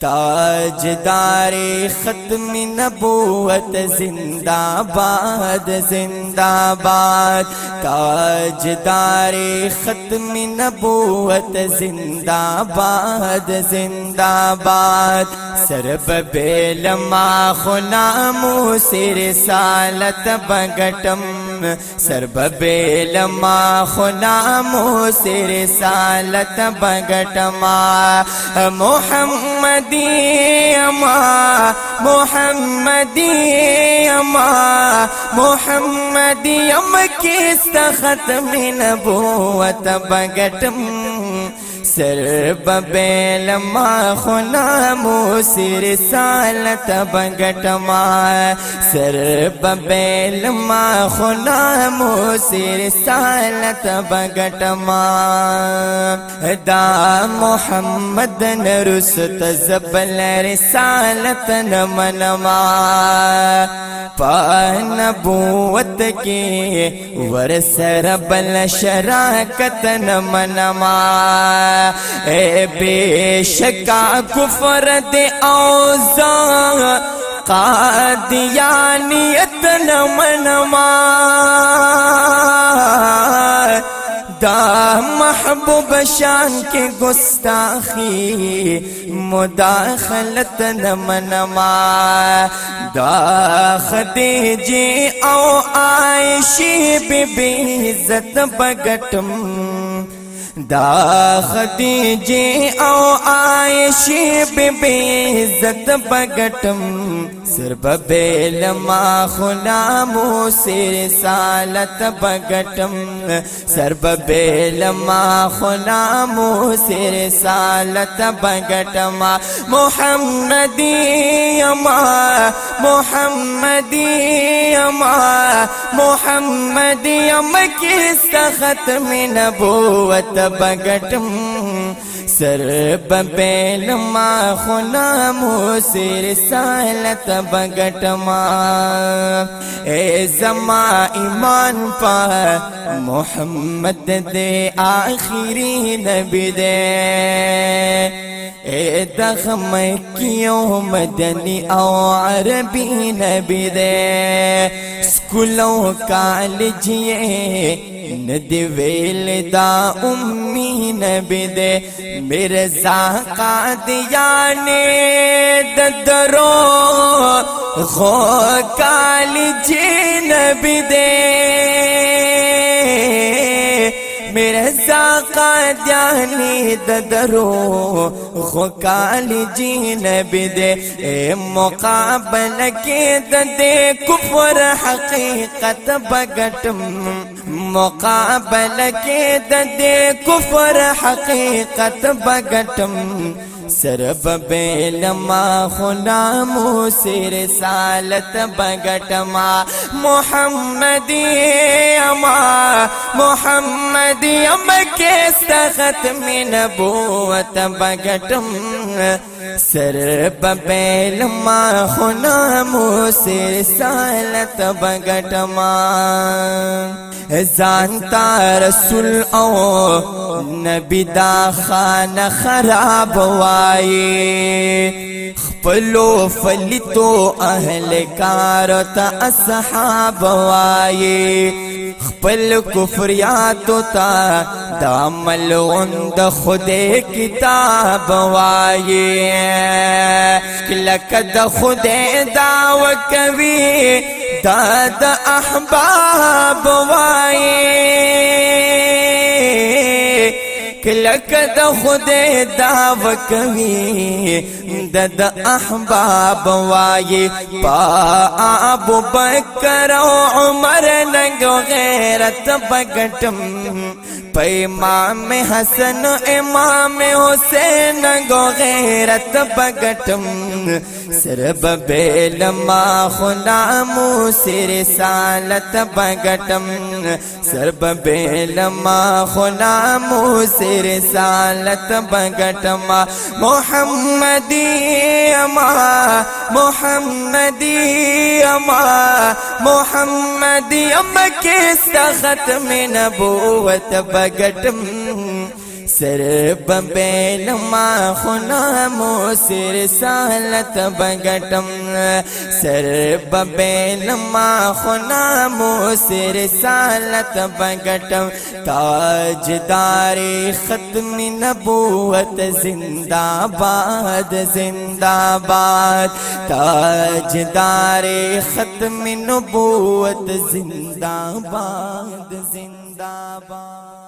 تاجدار ختم نبوت زندہ باد زندہ باد، تاجدار ختم نبوت زندہ باد زندہ باد، سرب بیلما ناموس رسالت بگٹم، سرب بیلما ناموس رسالت بگٹما، محمدی اما محمدی اما محمدی ام کیست ختم نبوت بگٹم، سرب بیلما ناموس رسالت بگٹما، سرب بیلما ناموس رسالت بگٹما، دا محمد نرست زبل رسالت نمنما، پا نبوت کی ورسر بل شراکت نمنما، اے بے شکا کفر دے اوزان قادیانیت نمنما، دا محبوب شان کے گستاخی مداخلت نمنما، دا خدیجی او عائشی بی بی عزت بگٹم، دا خدیجی او عائشی بی بی عزت بگٹم، سرب بیلما ناموس رسالت بگٹم، سرب بیلما ناموس رسالت بگٹما، محمدی اما محمدی اما محمدی ام کیست ختم نبوت بگٹم، سرب بیلما ناموس رسالت بگٹما، اے زما ایمان پا محمد دے آخری نبی دے، اے دغم کیوں مدنی او عربی نبی دے، سکولوں کالجیے ندی ویل دا امی نبی دے، مرزا قادیانی ددرو غو کالجی نبی دے، مرزا قادیانی ددرو غو کالجی نبی دے، اے مقابل کے ددے کفر حقیقت بگٹم، مقابل کے ددے کفر حقیقت بگٹم، سرب بیلما ناموس رسالت بگٹما، محمدی اما محمدی ام کیست ختم نبوت بگٹم، سرب بیلما ناموس رسالت بگٹما، زانتا رسول او نبی دا خان خراب وائی، خپلو فلیتو اہل کارتا اصحاب وائی، خپل کفریاتو تا دا ملعون دا خود کتاب وائی، لکه د خدای دعوه کوي دا د احباب وایي، لکه د خدای دعوه کوي دا د احباب وایي، پا ابو بکر او عمر ننګو غیرت بگٹم، پا امام حسن امام حسین ننګو غیرت بگٹم، سرب بیلما ناموس رسالت بگٹم، سرب بیلما ناموس رسالت بگٹما، محمدی اما محمدی اما محمدی ام کیست ختم نبوت بگٹم، سر ببیلما ناموس رسالت بگٹم سر ببیلما ناموس رسالت بگٹم تاجدار ختم نبوت زندہ باد زندہ باد تاجدار ختم نبوت زندہ باد زندہ باد